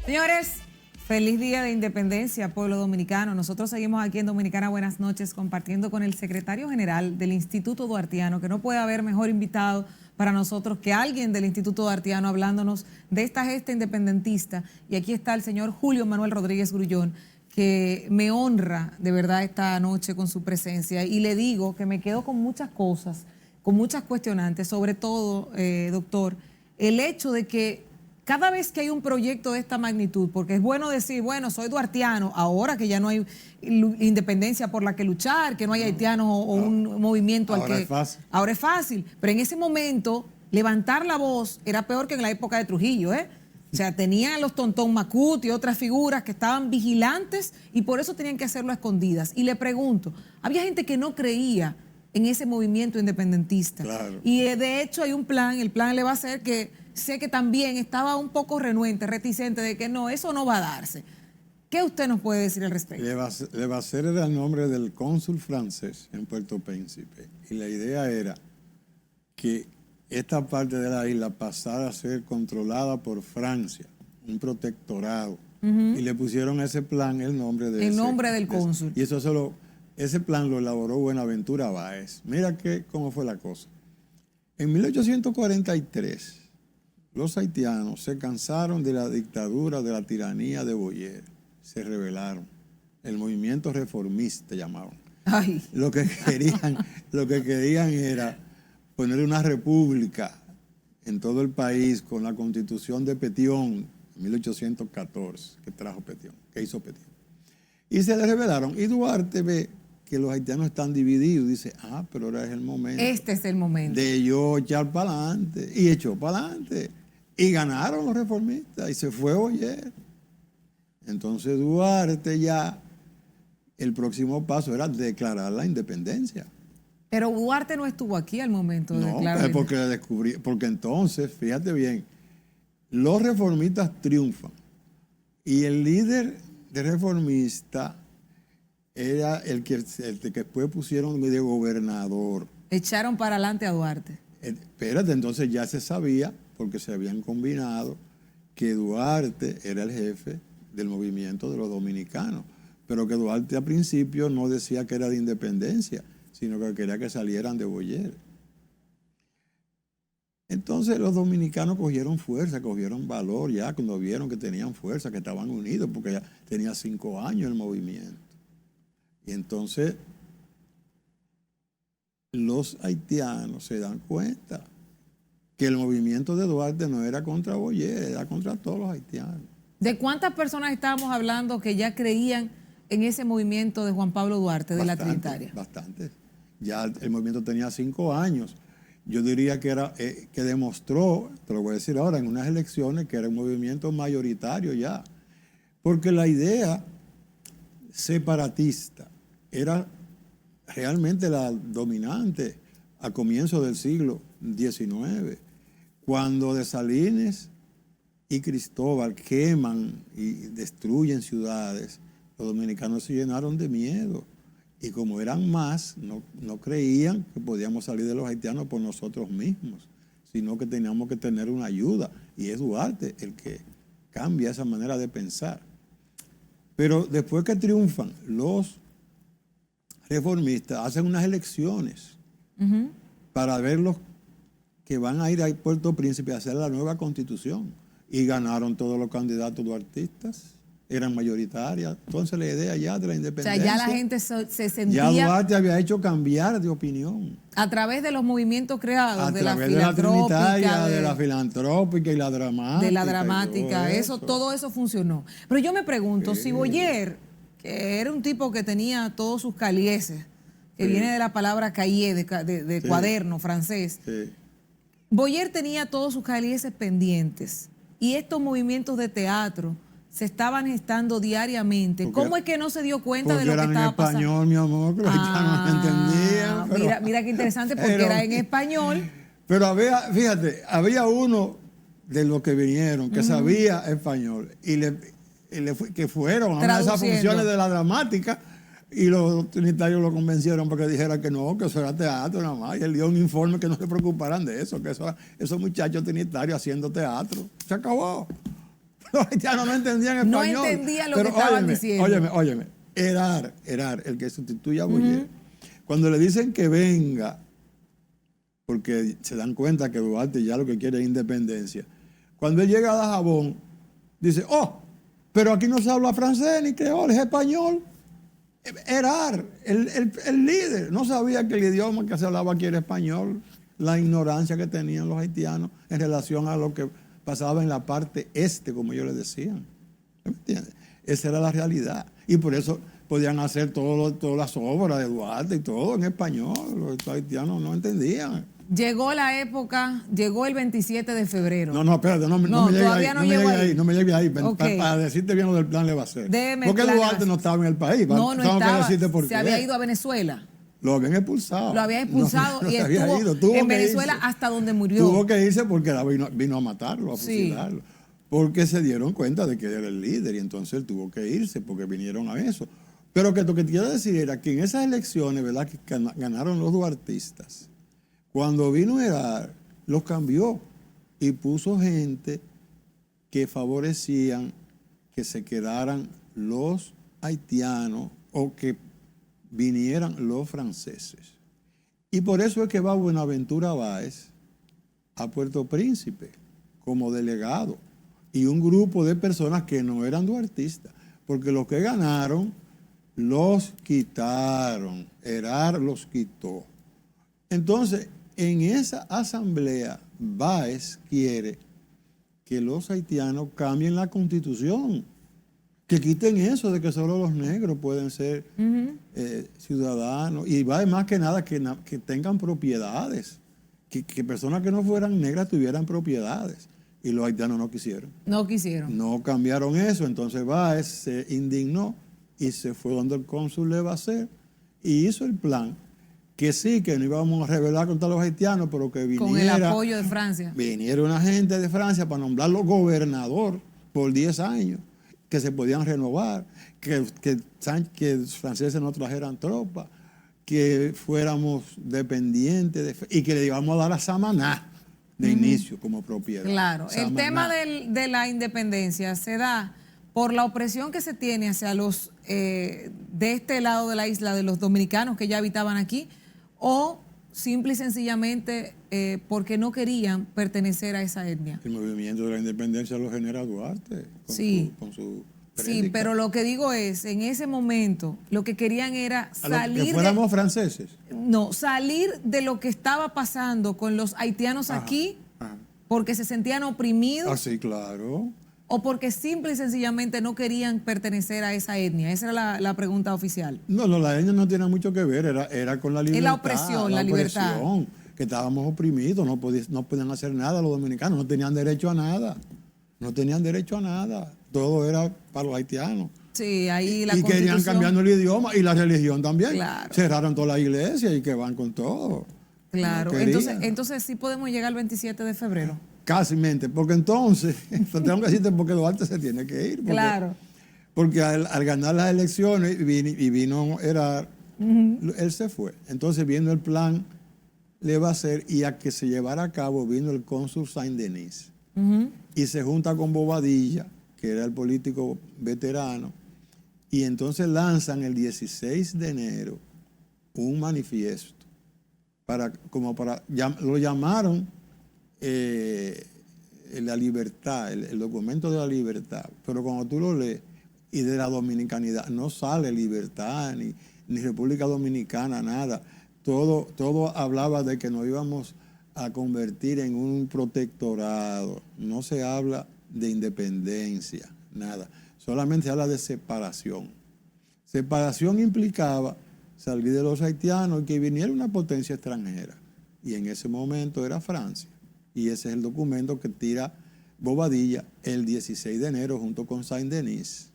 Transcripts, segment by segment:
Señores, feliz día de independencia, pueblo dominicano. Nosotros seguimos aquí en Dominicana Buenas Noches compartiendo con el secretario general del Instituto Duartiano, que no puede haber mejor invitado para nosotros que alguien del Instituto Duartiano hablándonos de esta gesta independentista. Y aquí está el señor Julio Manuel Rodríguez Grullón, que me honra de verdad esta noche con su presencia. Y le digo que me quedo con muchas cosas, con muchas cuestionantes, sobre todo, doctor, el hecho de que cada vez que hay un proyecto de esta magnitud, porque es bueno decir, bueno, soy duartiano, ahora que ya no hay independencia por la que luchar, que no hay haitianos o un movimiento al que... Ahora es fácil. Ahora es fácil, pero en ese momento levantar la voz era peor que en la época de Trujillo, ¿eh? O sea, tenían los Tontón Macut y otras figuras que estaban vigilantes y por eso tenían que hacerlo a escondidas. Y le pregunto, había gente que no creía en ese movimiento independentista. Claro. Y de hecho hay un plan, el plan le va a hacer que sé que también estaba un poco renuente, reticente de que no, eso no va a darse. ¿Qué usted nos puede decir al respecto? Levasseur era el nombre del cónsul francés en Puerto Príncipe. Y la idea era que esta parte de la isla pasara a ser controlada por Francia, un protectorado. Y le pusieron a ese plan el nombre de del cónsul. Y ese plan lo elaboró Buenaventura Báez. Mira cómo fue la cosa. En 1843, los haitianos se cansaron de la dictadura, de la tiranía de Boyer. Se rebelaron. El movimiento reformista llamaban. Ay. Lo que querían era poner una república en todo el país con la constitución de Petión en 1814, que hizo Petión. Y se le rebelaron. Y Duarte ve que los haitianos están divididos. Dice, pero ahora es el momento. Este es el momento. De yo echar para adelante. Y echó para adelante. Y ganaron los reformistas. Y se fue Boyer. Entonces Duarte ya, el próximo paso era declarar la independencia. Pero Duarte no estuvo aquí al momento de declarar. Porque entonces, fíjate bien, los reformistas triunfan. Y el líder de reformista era el que después pusieron de gobernador. Echaron para adelante a Duarte. Espérate, entonces ya se sabía, porque se habían combinado, que Duarte era el jefe del movimiento de los dominicanos. Pero que Duarte al principio no decía que era de independencia, sino que quería que salieran de Boyer. Entonces los dominicanos cogieron fuerza, cogieron valor ya cuando vieron que tenían fuerza, que estaban unidos, porque ya tenía 5 años el movimiento. Y entonces los haitianos se dan cuenta que el movimiento de Duarte no era contra Boyer, era contra todos los haitianos. ¿De cuántas personas estábamos hablando que ya creían en ese movimiento de Juan Pablo Duarte, de la Trinitaria? Bastante. Ya el movimiento tenía 5 años. Yo diría que demostró, te lo voy a decir ahora, en unas elecciones que era un movimiento mayoritario ya. Porque la idea separatista era realmente la dominante a comienzos del siglo XIX, cuando Dessalines y Cristóbal queman y destruyen ciudades. Los dominicanos se llenaron de miedo y como eran más, no creían que podíamos salir de los haitianos por nosotros mismos, sino que teníamos que tener una ayuda. Y es Duarte el que cambia esa manera de pensar. Pero después que triunfan los reformistas, hacen unas elecciones para ver los que van a ir a Puerto Príncipe a hacer la nueva constitución. Y ganaron todos los candidatos duartistas, eran mayoritarias. Entonces la idea ya de la independencia... O sea, ya la gente se sentía... Ya Duarte había hecho cambiar de opinión. A través de los movimientos creados, de la Trinitaria, de la filantrópica y la dramática. De la dramática, todo eso funcionó. Pero yo me pregunto, si Boyer, que era un tipo que tenía todos sus calieses, que viene de la palabra cahier, de cuaderno francés, Boyer tenía todos sus calieses pendientes. Y estos movimientos de teatro se estaban gestando diariamente. ¿Cómo es que no se dio cuenta de lo que estaba pasando? Porque eran en español, mi amor, que los haitianos no entendían. Mira qué interesante, porque era en español. Pero había uno de los que vinieron que sabía español que fueron a una de esas funciones de la dramática y los trinitarios lo convencieron para que dijera que no, que eso era teatro nada más. Y él dio un informe que no se preocuparan de eso, que esos muchachos trinitarios haciendo teatro. Se acabó. Los haitianos no entendían español. No entendían lo que estaban diciendo. Óyeme. Erar, el que sustituye a Boyer. Cuando le dicen que venga, porque se dan cuenta que Duarte ya lo que quiere es independencia. Cuando él llega a Dajabón, dice, pero aquí no se habla francés ni creol, es español. Erar, el líder, no sabía que el idioma que se hablaba aquí era español. La ignorancia que tenían los haitianos en relación a lo que pasaba en la parte este, como ellos le decían. ¿Me entiendes? Esa era la realidad. Y por eso podían hacer todas las obras de Duarte y todo en español. Los haitianos no entendían. Llegó la época, llegó el 27 de febrero. No, espérate, no me llegue todavía ahí. No me llegue ahí. Okay. Para decirte bien lo del plan le va a hacer. Porque Duarte no estaba en el país. No estaba. Se había ido a Venezuela. Lo habían expulsado. Lo había expulsado y estuvo en Venezuela hasta donde murió. Tuvo que irse porque vino a matarlo, a fusilarlo. Porque se dieron cuenta de que él era el líder y entonces él tuvo que irse porque vinieron a eso. Pero que lo que quiero decir era que en esas elecciones, ¿verdad?, que ganaron los duartistas, cuando vino Erar, los cambió y puso gente que favorecían que se quedaran los haitianos o que vinieran los franceses. Y por eso es que va Buenaventura Báez a Puerto Príncipe como delegado y un grupo de personas que no eran duartistas, porque los que ganaron los quitaron, Erar los quitó. Entonces, en esa asamblea, Báez quiere que los haitianos cambien la constitución, que quiten eso de que solo los negros pueden ser ciudadanos, y Báez más que nada que tengan propiedades, que personas que no fueran negras tuvieran propiedades, y los haitianos no quisieron. No quisieron. No cambiaron eso, entonces Báez se indignó y se fue donde el cónsul Levasseur y hizo el plan. Que sí, que no íbamos a rebelar contra los haitianos, pero que viniera... Con el apoyo de Francia. Viniera una gente de Francia para nombrarlo gobernador por 10 años, que se podían renovar, que los franceses no trajeran tropas, que fuéramos dependientes y que le íbamos a dar a Samaná de inicio como propiedad. Claro, Samaná. El tema de la independencia se da por la opresión que se tiene hacia los de este lado de la isla, de los dominicanos que ya habitaban aquí, o simple y sencillamente porque no querían pertenecer a esa etnia. El movimiento de la independencia lo genera Duarte con su prédica. Sí, pero lo que digo es, en ese momento, lo que querían era salir... ¿Que fuéramos franceses? No, salir de lo que estaba pasando con los haitianos aquí, porque se sentían oprimidos. Ah, sí, claro. ¿O porque simple y sencillamente no querían pertenecer a esa etnia? Esa era la pregunta oficial. No, la etnia no tiene mucho que ver, era con la libertad. Es la opresión, la libertad. Que estábamos oprimidos, no podían hacer nada los dominicanos, no tenían derecho a nada. No tenían derecho a nada. Todo era para los haitianos. Sí, ahí la y querían cambiando el idioma y la religión también. Claro. Cerraron toda la iglesia y que van con todo. Claro, entonces sí podemos llegar al 27 de febrero. Casi mente, porque entonces, tengo que decirte porque Duarte se tiene que ir. Porque, claro. Porque al ganar las elecciones y vino Erar, él se fue. Entonces viendo el plan le va a hacer y a que se llevara a cabo vino el cónsul Saint-Denis y se junta con Bobadilla, que era el político veterano, y entonces lanzan el 16 de enero un manifiesto lo llamaron la libertad, el documento de la libertad, pero cuando tú lo lees y de la dominicanidad no sale libertad ni República Dominicana, nada. Todo hablaba de que nos íbamos a convertir en un protectorado. No se habla de independencia, nada. Solamente se habla de separación. Separación implicaba salir de los haitianos y que viniera una potencia extranjera. Y en ese momento era Francia. Y ese es el documento que tira Bobadilla el 16 de enero junto con Saint-Denis.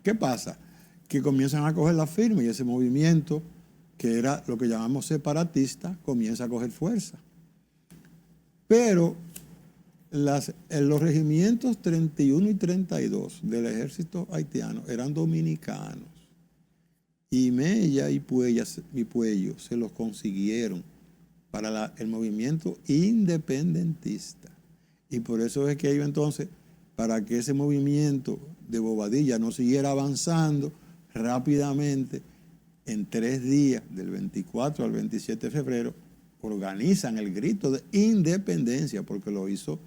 ¿Qué pasa? Que comienzan a coger la firma y ese movimiento, que era lo que llamamos separatista, comienza a coger fuerza. Pero los regimientos 31 y 32 del ejército haitiano eran dominicanos. Y Mella y Puello se los consiguieron para el movimiento independentista. Y por eso es que ellos entonces para que ese movimiento de Bobadilla no siguiera avanzando rápidamente. En 3 días, del 24 al 27 de febrero, organizan el grito de independencia, porque lo hizo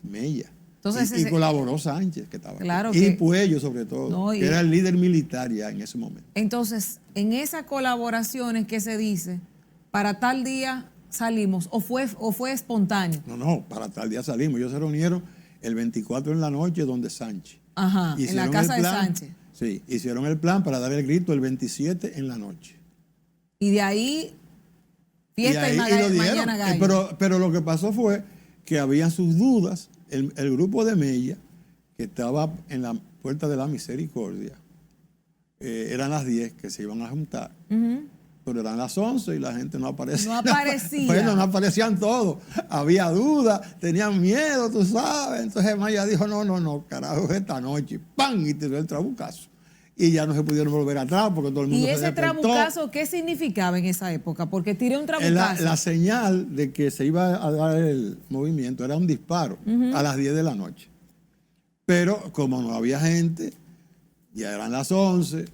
Mella. Entonces, y colaboró Sánchez, que estaba claro aquí. Que, y Puello, sobre todo, no, que era el líder militar ya en ese momento. Entonces, en esas colaboraciones que se dice, para tal día salimos, o fue espontáneo. No, para tal día salimos. Ellos se reunieron el 24 en la noche donde Sánchez. Ajá, en la casa de Sánchez. Sí, hicieron el plan para dar el grito el 27 en la noche. Y de ahí, fiesta y mañana gallo. Pero lo que pasó fue que había sus dudas. El grupo de Mella, que estaba en la Puerta de la Misericordia, eran las 10 que se iban a juntar. Pero eran las 11 y la gente no aparecía. No aparecía. Bueno, no aparecían todos. Había dudas, tenían miedo, tú sabes. Entonces Mella dijo, no, carajo, esta noche. ¡Pam! Y tiró el trabucazo. Y ya no se pudieron volver atrás porque todo el mundo se despertó. ¿Y ese trabucazo qué significaba en esa época? Porque tiré un trabucazo. La señal de que se iba a dar el movimiento era un disparo a las 10 de la noche. Pero como no había gente, ya eran las 11,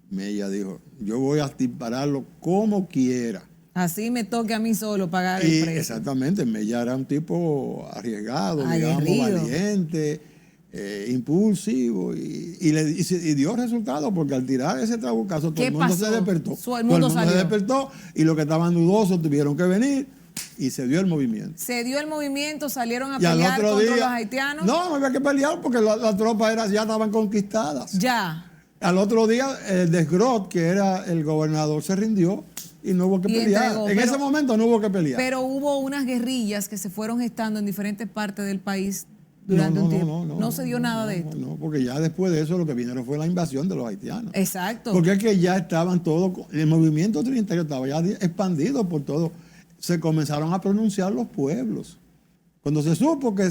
Mella dijo, yo voy a dispararlo como quiera. Así me toque a mí solo pagar el precio. Exactamente, Mella era un tipo arriesgado, Aguerrido, digamos, valiente, impulsivo, y dio resultado, porque al tirar ese trabucazo todo el mundo se despertó. Todo el mundo se despertó, y los que estaban dudosos tuvieron que venir, y se dio el movimiento. Se dio el movimiento, salieron a pelear contra los haitianos. No había que pelear porque las tropas ya estaban conquistadas. Ya. Al otro día, el Desgrot, que era el gobernador, se rindió y no hubo que pelear. En ese momento no hubo que pelear. Pero hubo unas guerrillas que se fueron gestando en diferentes partes del país durante un tiempo. No se dio nada de esto. No, porque ya después de eso lo que vinieron fue la invasión de los haitianos. Exacto. Porque es que ya estaban todos, el movimiento trinitario estaba ya expandido por todo. Se comenzaron a pronunciar los pueblos. Cuando se supo que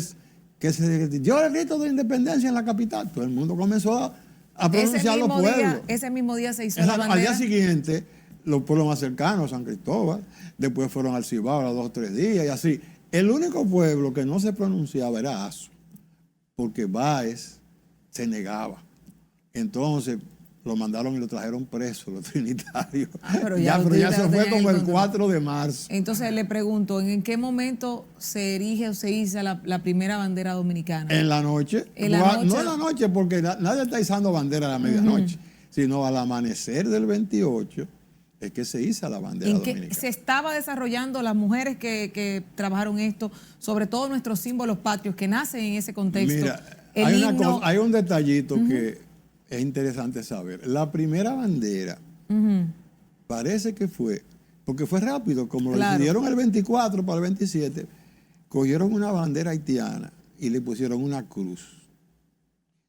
se dio el grito de independencia en la capital, todo el mundo comenzó a pronunciar los pueblos. Ese mismo día se hizo la bandera. Al día siguiente, los pueblos más cercanos, San Cristóbal, después fueron al Cibao a los 2 o 3 días y así. El único pueblo que no se pronunciaba era Azo, porque Báez se Entonces lo mandaron y lo trajeron preso, los trinitarios. Pero ya se fue como el 4 de marzo. Entonces le pregunto, ¿en qué momento se erige o se iza la primera bandera dominicana? En la noche. No en la noche, porque nadie está izando bandera a la medianoche, sino al amanecer del 28 es que se iza la bandera dominicana. Se estaba desarrollando las mujeres que trabajaron esto, sobre todo nuestros símbolos patrios que nacen en ese contexto. Mira, hay un detallito que es interesante saber. La primera bandera parece que fue, porque fue rápido, como lo decidieron el 24 para el 27, cogieron una bandera haitiana y le pusieron una cruz.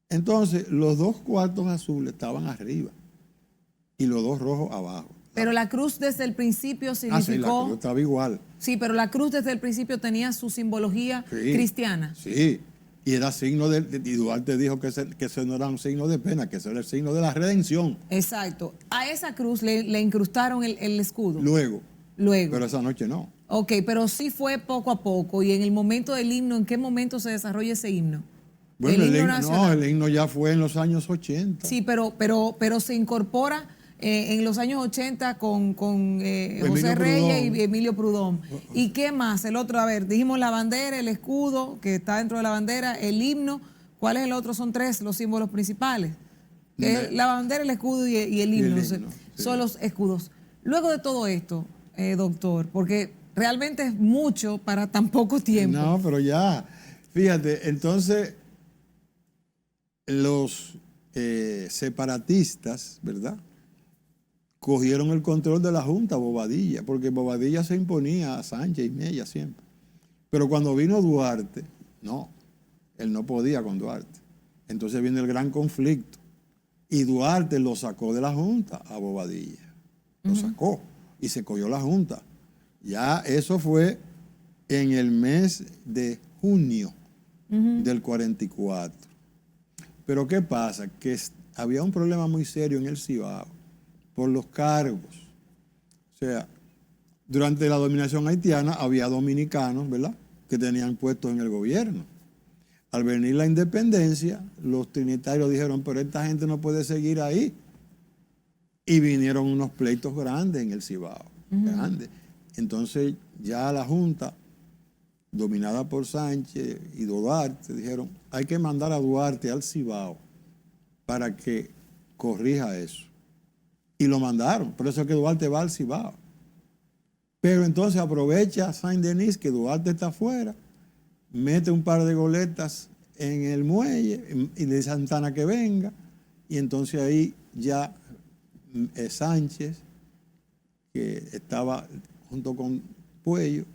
Entonces, los 2 cuartos azules estaban arriba y los 2 rojos abajo. Pero la cruz desde el principio significó... Sí, la cruz estaba igual. Sí, pero la cruz desde el principio tenía su simbología cristiana. Sí, y era signo y Duarte dijo que ese no era un signo de pena, que ese era el signo de la redención. Exacto. A esa cruz le incrustaron el escudo. Luego. Pero esa noche no. Ok, pero sí fue poco a poco. Y en el momento del himno, ¿en qué momento se desarrolla ese himno? Bueno, el himno ya fue en los años 80. Sí, pero se incorpora en los años 80 con José Reyes y Emilio Prudón. ¿Y qué más? El otro, a ver, dijimos la bandera, el escudo que está dentro de la bandera, el himno. ¿Cuál es el otro? Son 3 los símbolos principales. La bandera, el escudo y el himno. Son los escudos. Luego de todo esto, doctor, porque realmente es mucho para tan poco tiempo. No, pero ya, fíjate, entonces los separatistas, ¿verdad?, cogieron el control de la Junta, Bobadilla, porque Bobadilla se imponía a Sánchez y Mella siempre. Pero cuando vino Duarte, no, él no podía con Duarte. Entonces viene el gran conflicto. Y Duarte lo sacó de la Junta a Bobadilla. Lo sacó y se cogió la Junta. Ya eso fue en el mes de junio del 44. Pero ¿qué pasa? Que había un problema muy serio en el Cibao por los cargos. O sea, durante la dominación haitiana había dominicanos, ¿verdad?, que tenían puestos en el gobierno. Al venir la independencia, los trinitarios dijeron, pero esta gente no puede seguir ahí. Y vinieron unos pleitos grandes en el Cibao, grandes. Entonces ya la Junta, dominada por Sánchez y Duarte, dijeron, hay que mandar a Duarte al Cibao para que corrija eso. Y lo mandaron, por eso es que Duarte va al Cibao. Pero entonces aprovecha Saint-Denis que Duarte está afuera, mete un par de goletas en el muelle y le dice a Santana que venga, y entonces ahí ya Sánchez, que estaba junto con Puello,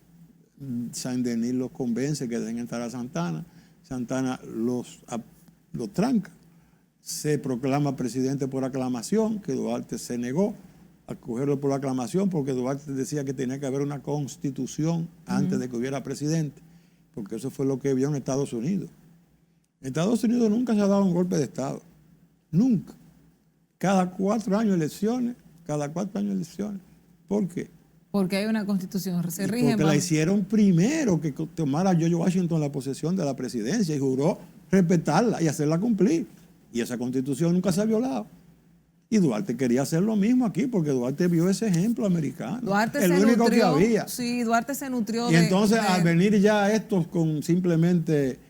Saint-Denis los convence que dejen entrar a Santana, Santana los tranca, se proclama presidente por aclamación, que Duarte se negó a cogerlo por aclamación porque Duarte decía que tenía que haber una constitución antes de que hubiera presidente, porque eso fue lo que vio en Estados Unidos. En Estados Unidos nunca se ha dado un golpe de Estado, nunca. Cada 4 años elecciones, ¿Por qué? Porque hay una constitución, se rige porque la hicieron primero que tomara George Washington la posesión de la presidencia y juró respetarla y hacerla cumplir. Y esa constitución nunca se ha violado. Y Duarte quería hacer lo mismo aquí porque Duarte vio ese ejemplo americano. Duarte el se único nutrió, que había. Sí, Duarte se nutrió y entonces al venir ya estos con simplemente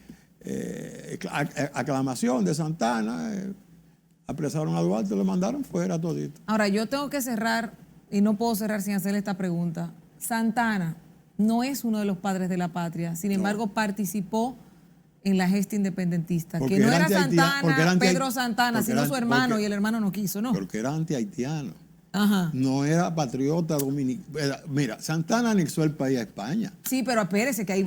aclamación de Santana, apresaron a Duarte, lo mandaron fuera todito. Ahora, yo tengo que cerrar, y no puedo cerrar sin hacerle esta pregunta. Santana no es uno de los padres de la patria, sin embargo participó en la gesta independentista, porque que no era Santana, Pedro Santana, sino su hermano, y el hermano no quiso, ¿no? Porque era anti-haitiano. Ajá. No era patriota dominicano. Mira, Santana anexó el país a España. Sí, pero espérese que ahí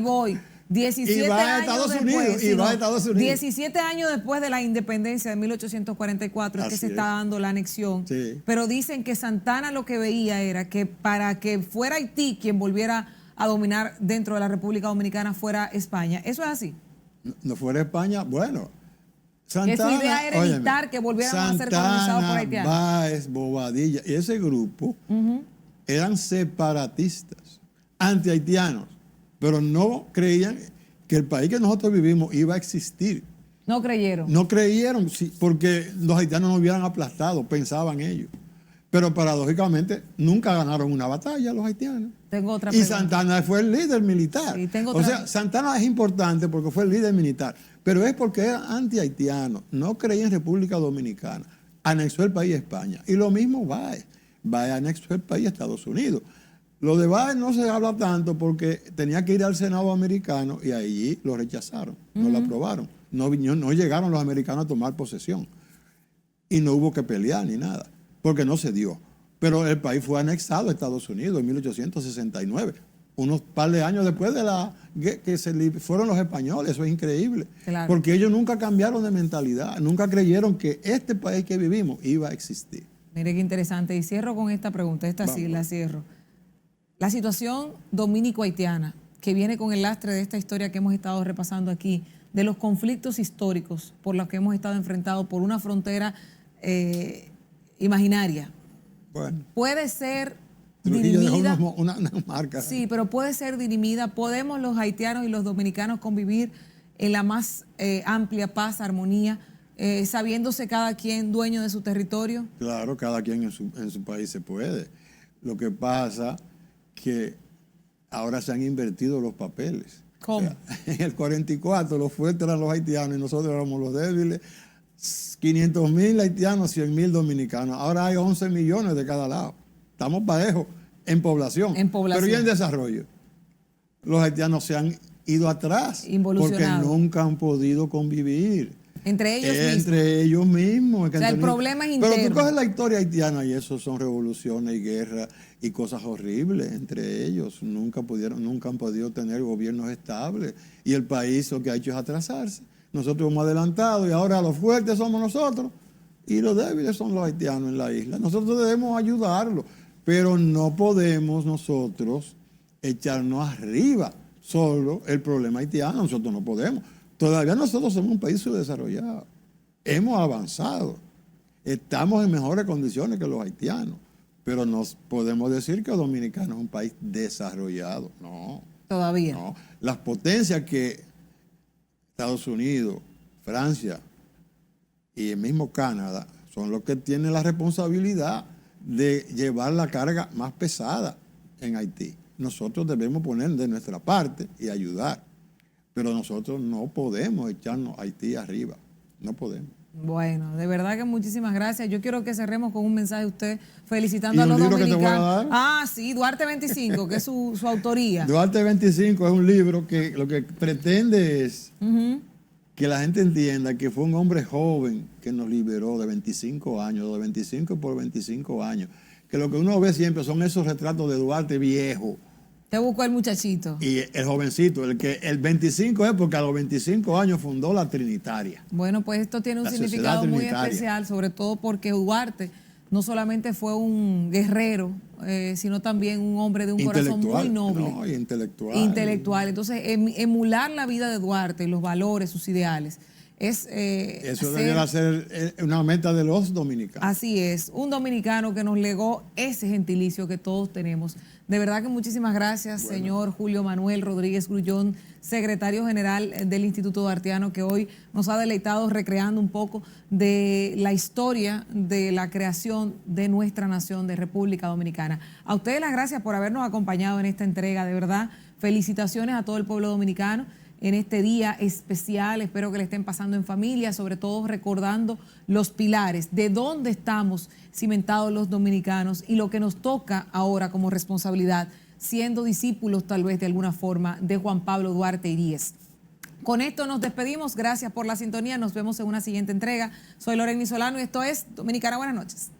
voy. 17 y va a años Estados después, Unidos, y va a Estados Unidos. 17 años después de la independencia de 1844 es que se está dando la anexión. Sí. Pero dicen que Santana lo que veía era que para que fuera Haití quien volviera a dominar dentro de la República Dominicana fuera España. ¿Eso es así? No fuera España, bueno. Santana, que su idea era evitar que volviéramos a ser colonizados por haitianos. Báez, Bobadilla, y ese grupo eran separatistas, anti-haitianos, pero no creían que el país que nosotros vivimos iba a existir. No creyeron. No creyeron, sí, porque los haitianos nos hubieran aplastado, pensaban ellos. Pero paradójicamente nunca ganaron una batalla los haitianos. Tengo otra pregunta. Y Santana fue el líder militar. Sí, o sea, Santana es importante porque fue el líder militar, pero es porque era anti-haitiano, no creía en República Dominicana. Anexó el país a España. Y lo mismo Báez. Báez anexó el país a Estados Unidos. Lo de Báez no se habla tanto porque tenía que ir al Senado americano y allí lo rechazaron, no lo aprobaron. No llegaron los americanos a tomar posesión. Y no hubo que pelear ni nada, porque no se dio. Pero el país fue anexado a Estados Unidos en 1869, unos par de años después de que fueron los españoles. Eso es increíble, claro. Porque ellos nunca cambiaron de mentalidad, nunca creyeron que este país que vivimos iba a existir. Mire qué interesante, y cierro con esta pregunta, sí la cierro. La situación dominico-haitiana, que viene con el lastre de esta historia que hemos estado repasando aquí, de los conflictos históricos por los que hemos estado enfrentados por una frontera imaginaria. Bueno. Puede ser Trujillo dirimida. dejó una marca. Sí, pero puede ser dirimida. ¿Podemos los haitianos y los dominicanos convivir en la más amplia paz, armonía, sabiéndose cada quien dueño de su territorio? Claro, cada quien en su país se puede. Lo que pasa que ahora se han invertido los papeles. ¿Cómo? O sea, en el 44 los fuertes eran los haitianos y nosotros éramos los débiles. 500,000 haitianos, 100,000 dominicanos. Ahora hay 11 millones de cada lado. Estamos parejos en población. Pero ¿y en desarrollo? Los haitianos se han ido atrás porque nunca han podido convivir. Entre ellos mismos. Entre ellos mismos. O sea, el problema es interno. Pero tú coges la historia haitiana y eso son revoluciones y guerras y cosas horribles entre ellos. Nunca han podido tener gobiernos estables. Y el país lo que ha hecho es atrasarse. Nosotros hemos adelantado y ahora los fuertes somos nosotros y los débiles son los haitianos en la isla. Nosotros debemos ayudarlos, pero no podemos nosotros echarnos arriba solo el problema haitiano. Nosotros no podemos. Todavía nosotros somos un país subdesarrollado. Hemos avanzado. Estamos en mejores condiciones que los haitianos. Pero no podemos decir que Dominicana es un país desarrollado. No. Todavía. No. Las potencias que Estados Unidos, Francia y el mismo Canadá son los que tienen la responsabilidad de llevar la carga más pesada en Haití. Nosotros debemos poner de nuestra parte y ayudar, pero nosotros no podemos echarnos a Haití arriba, no podemos. Bueno, de verdad que muchísimas gracias. Yo quiero que cerremos con un mensaje de usted felicitando ¿Y a un los libro que te voy a dominicanos. dar? Sí, Duarte 25, que es su autoría. Duarte 25 es un libro que lo que pretende es que la gente entienda que fue un hombre joven que nos liberó de 25 años, de 25 por 25 años. Que lo que uno ve siempre son esos retratos de Duarte viejo. Te buscó el muchachito. Y el jovencito, el 25 es porque a los 25 años fundó la Trinitaria. Bueno, pues esto tiene un La significado Sociedad muy Trinitaria. especial, sobre todo porque Duarte no solamente fue un guerrero, sino también un hombre de un corazón muy noble. No, y intelectual. Intelectual. Entonces, emular la vida de Duarte, los valores, sus ideales, es... Eso debería ser una meta de los dominicanos. Así es, un dominicano que nos legó ese gentilicio que todos tenemos. De verdad que muchísimas gracias, señor Julio Manuel Rodríguez Grullón, secretario general del Instituto Duartiano, que hoy nos ha deleitado recreando un poco de la historia de la creación de nuestra nación, de República Dominicana. A ustedes las gracias por habernos acompañado en esta entrega, de verdad. Felicitaciones a todo el pueblo dominicano en este día especial. Espero que le estén pasando en familia, sobre todo recordando los pilares, de dónde estamos cimentados los dominicanos y lo que nos toca ahora como responsabilidad, siendo discípulos tal vez de alguna forma de Juan Pablo Duarte Iríez. Con esto nos despedimos. Gracias por la sintonía. Nos vemos en una siguiente entrega. Soy Lorena Solano y esto es Dominicana Buenas Noches.